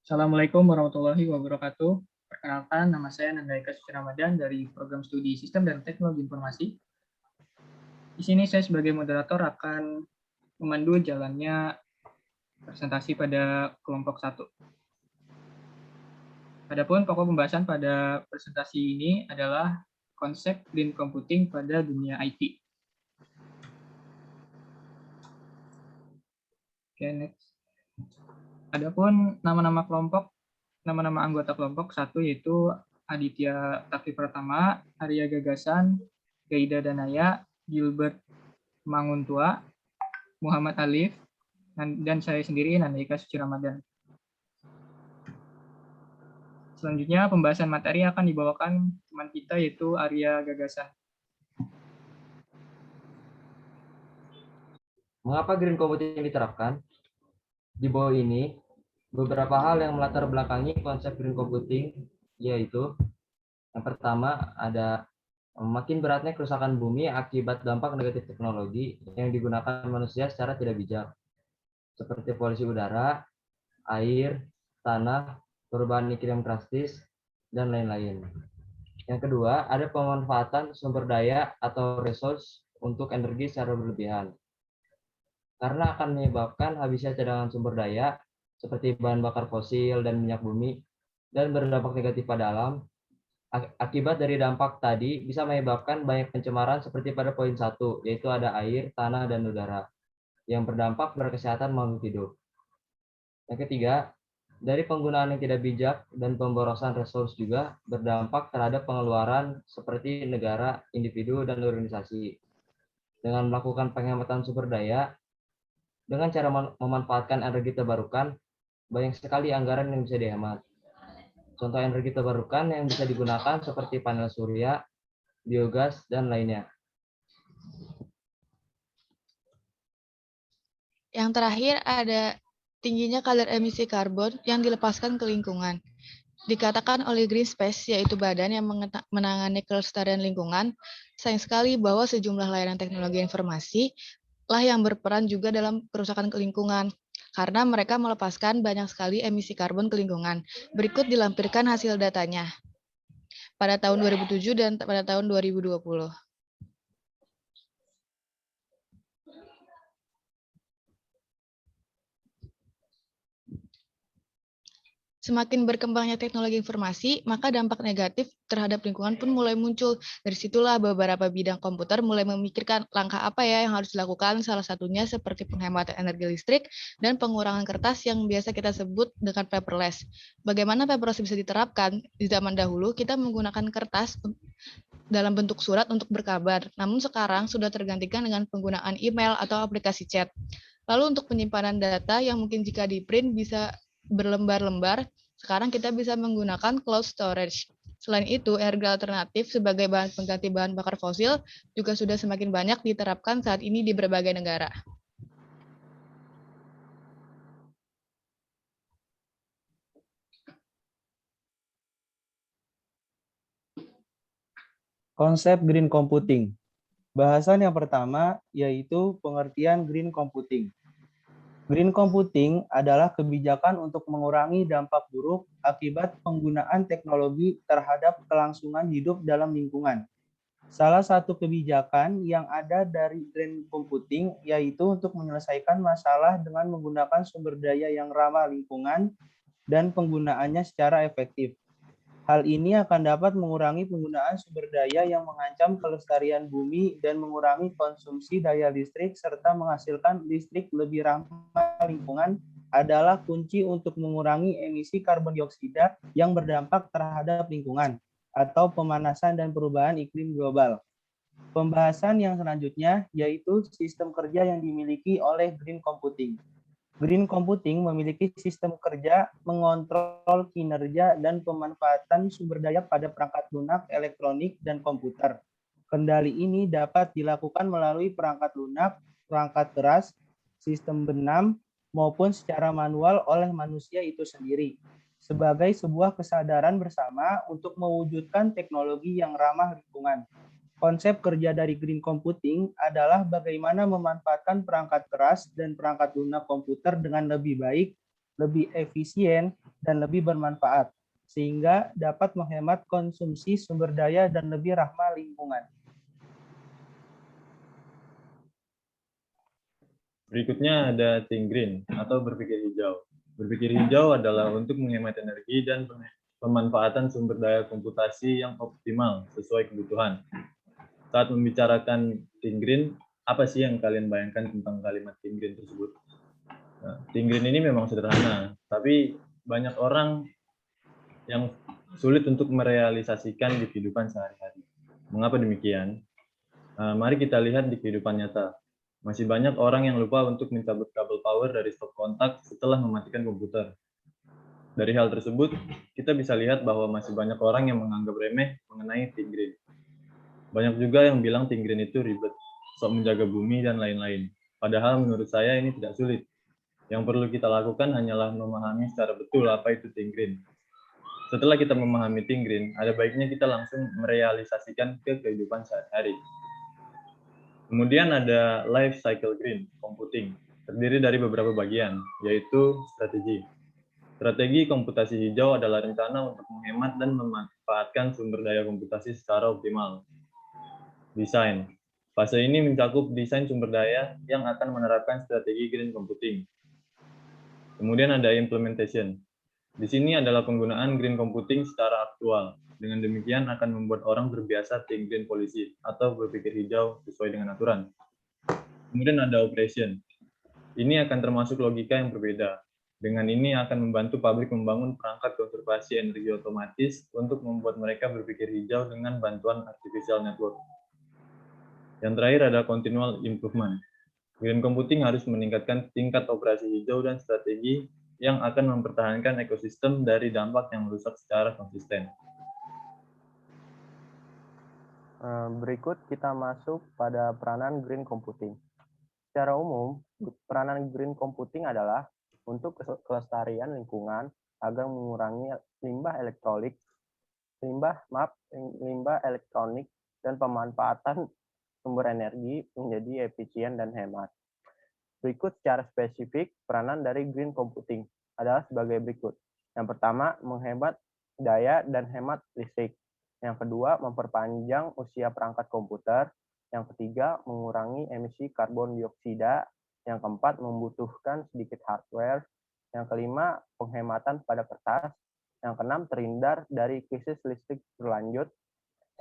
Assalamualaikum warahmatullahi wabarakatuh. Perkenalkan, nama saya Nandika Suci Ramadan dari Program Studi Sistem dan Teknologi Informasi. Di sini saya sebagai moderator akan memandu jalannya presentasi pada kelompok 1. Adapun pokok pembahasan pada presentasi ini adalah konsep green computing pada dunia IT. Oke, next. Adapun nama-nama anggota kelompok 1 yaitu Aditya Takti Pratama, Arya Gagasan, Gaida Danaya, Gilbert Manguntua, Muhammad Alif, dan saya sendiri Nandika Suci Ramadan. Selanjutnya pembahasan materi akan dibawakan teman kita yaitu Arya Gagasan. Mengapa green computing diterapkan? Di bawah ini, beberapa hal yang melatar belakangi konsep green computing, yaitu yang pertama ada makin beratnya kerusakan bumi akibat dampak negatif teknologi yang digunakan manusia secara tidak bijak, seperti polusi udara, air, tanah, perubahan iklim drastis, dan lain-lain. Yang kedua, ada pemanfaatan sumber daya atau resource untuk energi secara berlebihan, karena akan menyebabkan habisnya cadangan sumber daya seperti bahan bakar fosil dan minyak bumi dan berdampak negatif pada alam. Akibat dari dampak tadi bisa menyebabkan banyak pencemaran seperti pada poin 1, yaitu ada air, tanah, dan udara yang berdampak pada kesehatan makhluk hidup. Yang ketiga, dari penggunaan yang tidak bijak dan pemborosan resource juga berdampak terhadap pengeluaran seperti negara, individu, dan organisasi. Dengan melakukan penghematan sumber daya, dengan cara memanfaatkan energi terbarukan, banyak sekali anggaran yang bisa dihemat. Contoh energi terbarukan yang bisa digunakan seperti panel surya, biogas, dan lainnya. Yang terakhir ada tingginya kadar emisi karbon yang dilepaskan ke lingkungan. Dikatakan oleh Greenpeace, yaitu badan yang menangani kelestarian lingkungan, sayang sekali bahwa sejumlah layanan teknologi informasi lah yang berperan juga dalam kerusakan lingkungan, karena mereka melepaskan banyak sekali emisi karbon ke lingkungan. Berikut dilampirkan hasil datanya pada tahun 2007 dan pada tahun 2020. Semakin berkembangnya teknologi informasi, maka dampak negatif terhadap lingkungan pun mulai muncul. Dari situlah beberapa bidang komputer mulai memikirkan langkah apa ya yang harus dilakukan, salah satunya seperti penghematan energi listrik dan pengurangan kertas yang biasa kita sebut dengan paperless. Bagaimana paperless bisa diterapkan? Di zaman dahulu kita menggunakan kertas dalam bentuk surat untuk berkabar, namun sekarang sudah tergantikan dengan penggunaan email atau aplikasi chat. Lalu untuk penyimpanan data yang mungkin jika di print bisa berlembar-lembar, sekarang kita bisa menggunakan cloud storage. Selain itu, energi alternatif sebagai bahan pengganti bahan bakar fosil juga sudah semakin banyak diterapkan saat ini di berbagai negara. Konsep green computing. Bahasan yang pertama yaitu pengertian green computing. Green computing adalah kebijakan untuk mengurangi dampak buruk akibat penggunaan teknologi terhadap kelangsungan hidup dalam lingkungan. Salah satu kebijakan yang ada dari green computing yaitu untuk menyelesaikan masalah dengan menggunakan sumber daya yang ramah lingkungan dan penggunaannya secara efektif. Hal ini akan dapat mengurangi penggunaan sumber daya yang mengancam kelestarian bumi dan mengurangi konsumsi daya listrik serta menghasilkan listrik lebih ramah lingkungan adalah kunci untuk mengurangi emisi karbon dioksida yang berdampak terhadap lingkungan atau pemanasan dan perubahan iklim global. Pembahasan yang selanjutnya yaitu sistem kerja yang dimiliki oleh green computing. Green computing memiliki sistem kerja mengontrol kinerja dan pemanfaatan sumber daya pada perangkat lunak, elektronik, dan komputer. Kendali ini dapat dilakukan melalui perangkat lunak, perangkat keras, sistem benam, maupun secara manual oleh manusia itu sendiri, sebagai sebuah kesadaran bersama untuk mewujudkan teknologi yang ramah lingkungan. Konsep kerja dari green computing adalah bagaimana memanfaatkan perangkat keras dan perangkat lunak komputer dengan lebih baik, lebih efisien, dan lebih bermanfaat, sehingga dapat menghemat konsumsi sumber daya dan lebih ramah lingkungan. Berikutnya ada think green atau berpikir hijau. Berpikir hijau adalah untuk menghemat energi dan pemanfaatan sumber daya komputasi yang optimal sesuai kebutuhan. Saat membicarakan think green, apa sih yang kalian bayangkan tentang kalimat think green tersebut? Nah, think green ini memang sederhana, tapi banyak orang yang sulit untuk merealisasikan di kehidupan sehari-hari. Mengapa demikian? Mari kita lihat di kehidupan nyata. Masih banyak orang yang lupa untuk mencabut kabel power dari stop kontak setelah mematikan komputer. Dari hal tersebut, kita bisa lihat bahwa masih banyak orang yang menganggap remeh mengenai think green. Banyak juga yang bilang think green itu ribet, sok menjaga bumi, dan lain-lain. Padahal menurut saya ini tidak sulit. Yang perlu kita lakukan hanyalah memahami secara betul apa itu think green. Setelah kita memahami think green, ada baiknya kita langsung merealisasikan ke kehidupan sehari-hari. Kemudian ada life cycle green computing, terdiri dari beberapa bagian, yaitu strategi. Strategi komputasi hijau adalah rencana untuk menghemat dan memanfaatkan sumber daya komputasi secara optimal. Desain. Fase ini mencakup desain sumber daya yang akan menerapkan strategi green computing. Kemudian ada implementation. Di sini adalah penggunaan green computing secara aktual. Dengan demikian akan membuat orang terbiasa think green policy atau berpikir hijau sesuai dengan aturan. Kemudian ada operation. Ini akan termasuk logika yang berbeda. Dengan ini akan membantu pabrik membangun perangkat konservasi energi otomatis untuk membuat mereka berpikir hijau dengan bantuan artificial network. Yang terakhir ada continual improvement. Green computing harus meningkatkan tingkat operasi hijau dan strategi yang akan mempertahankan ekosistem dari dampak yang merusak secara konsisten. Berikut kita masuk pada peranan green computing. Secara umum, peranan green computing adalah untuk kelestarian lingkungan agar mengurangi limbah elektronik dan pemanfaatan sumber energi menjadi efisien dan hemat. Berikut secara spesifik peranan dari green computing adalah sebagai berikut. Yang pertama, menghemat daya dan hemat listrik. Yang kedua, memperpanjang usia perangkat komputer. Yang ketiga, mengurangi emisi karbon dioksida. Yang keempat, membutuhkan sedikit hardware. Yang kelima, penghematan pada kertas. Yang keenam, terhindar dari krisis listrik berlanjut.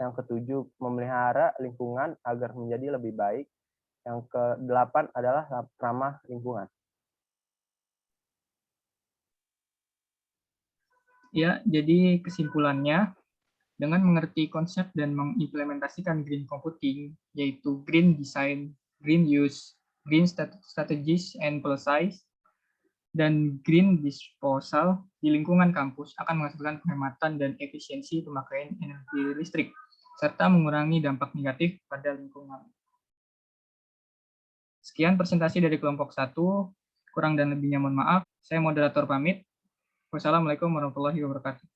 Yang ketujuh, memelihara lingkungan agar menjadi lebih baik. Yang kedelapan adalah ramah lingkungan. Ya, jadi kesimpulannya, dengan mengerti konsep dan mengimplementasikan green computing, yaitu green design, green use, green strategies and policies, dan green disposal di lingkungan kampus akan menghasilkan penghematan dan efisiensi pemakaian energi listrik, serta mengurangi dampak negatif pada lingkungan. Sekian presentasi dari kelompok 1, kurang dan lebihnya mohon maaf. Saya moderator pamit. Wassalamualaikum warahmatullahi wabarakatuh.